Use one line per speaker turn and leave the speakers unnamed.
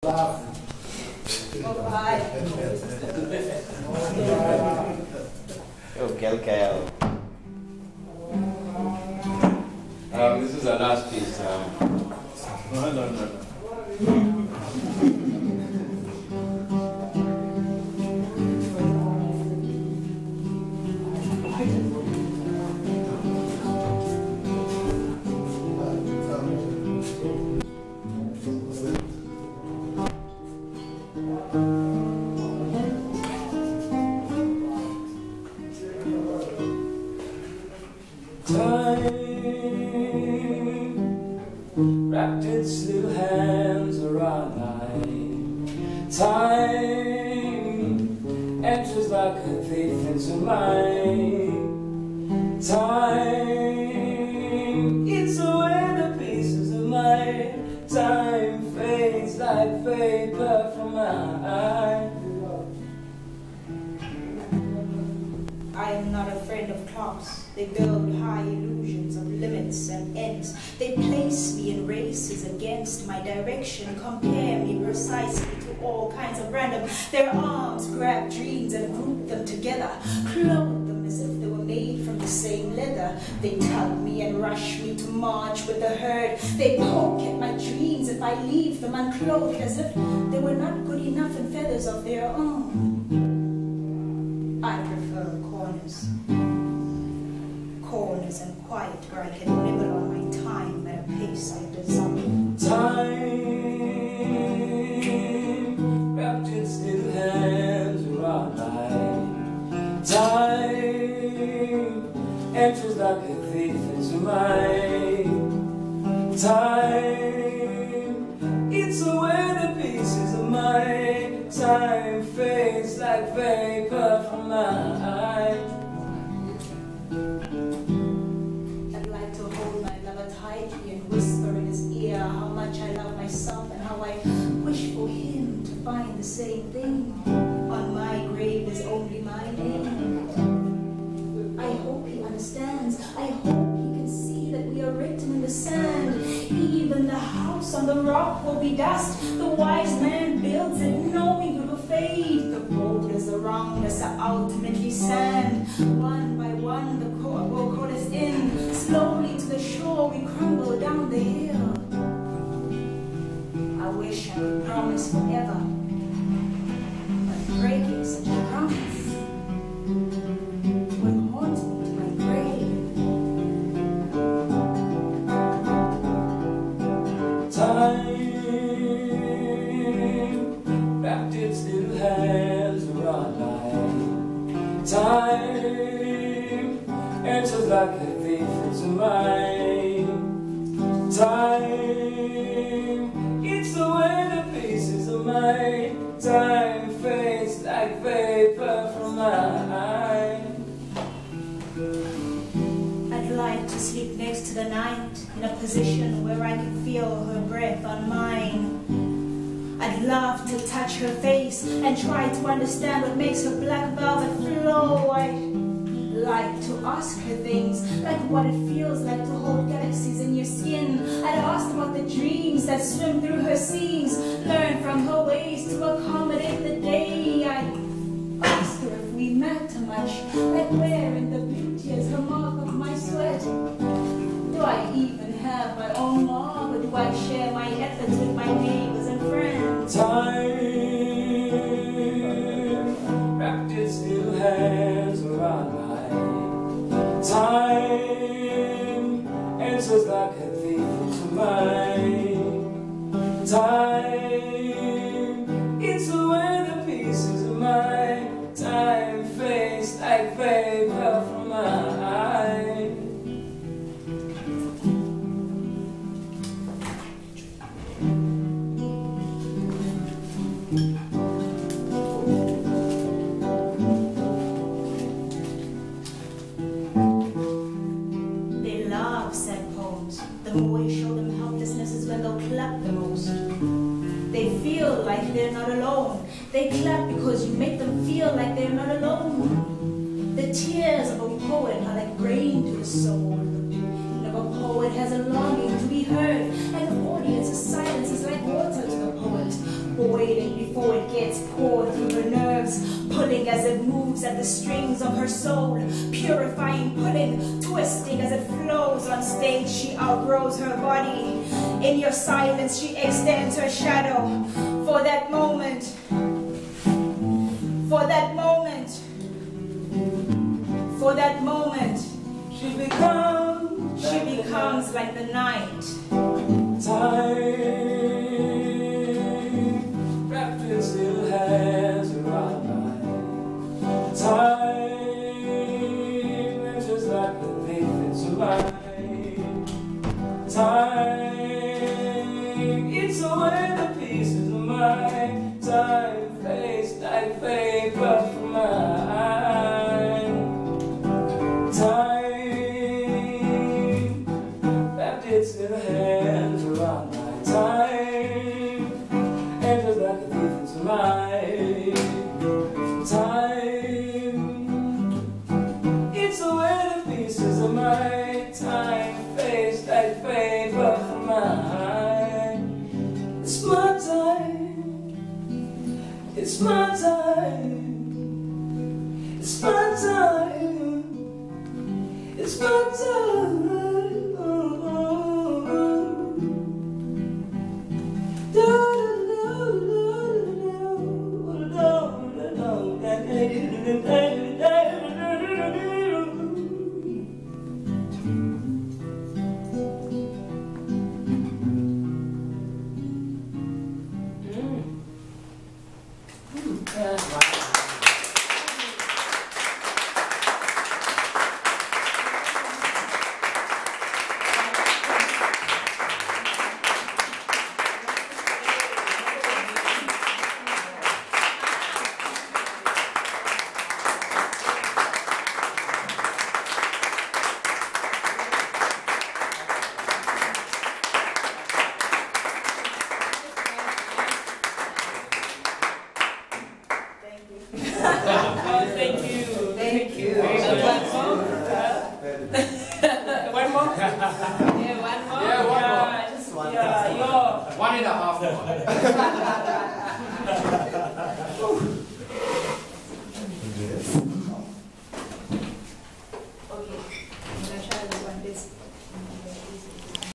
Laugh.
Okay. This is our last piece. No. Time wrapped its little hands around mine. Time enters like a thief into mine. Time eats away the pieces of mine. Time fades like vapor from my eye.
I am not a friend of clocks. They build high illusions of limits and ends. They place me in races against my direction, compare me precisely to all kinds of random. Their arms grab dreams and group them together, clothe them as if they were made from the same leather. They tug me and rush me to march with the herd. They poke at my dreams if I leave them unclothed, as if they were not good enough in feathers of their own. I prefer corners and quiet, where I can nibble on my time at a pace I desire.
Time wrapped its little hands around mine. Time enters like a thief into mine. Time eats away the pieces of mine. Time fades like vapor from my eye.
Whisper in his ear how much I love myself and how I wish for him to find the same thing. On my grave is only my name. I hope he understands. I hope he can see that we are written in the sand. Even the house on the rock will be dust. The wise man builds it knowing we will fade. The boulders around us are ultimately sand. One by one the court will call us in. Slowly to the shore we crumble down the hill. I wish I could promise forever, but breaking such a promise would haunt me to my grave.
Time wrapped its little hands around mine. Time enters like a thief into mine. Time eats away the pieces of mine. Time fades like vapor from my eye.
I'd like to sleep next to the night, in a position where I can feel her breath on mine. I'd love to touch her face and try to understand what makes her black velvet flow. I'd like to ask her things, like what it feels like to hold galaxies in your skin. I'd ask about the dreams that swim through her seams, learn from her ways to accommodate the day. I'd ask her if we matter much, like where in the beauty is the mark of my sweat. Do I even have my own mark, or do I share my efforts with my neighbors and friends?
Time wrapped its little hands around mine. Time enters like a thief into mine. Time eats away the pieces of mine. Time fades like vapor from my eye.
The more you show them helplessness is when they'll clap the most. They feel like they're not alone. They clap because you make them feel like they're not alone. The tears of a poet are like rain to the soul. And a poet has a longing to be heard, and the audience's silence is like water to the poet. boiling before it gets poured through her nerves, pulling as it moves at the strings of her soul, purifying, pulling, twisting as it flows. On stage she outgrows her body. In your silence she extends her shadow. For that moment, for that moment, for that moment,
she becomes
like the night.
Time wrapped in still hands around mine. Time enters like the thief into mine. Time eats away the pieces of mine. Time fades like vapor from mine. Time wrapped its little hands around my time, enters like a thief into mine. Time eats away the pieces of my time, fades like vapor from mine. It's my time, it's my time, it's my time, it's my time.
One and a half more.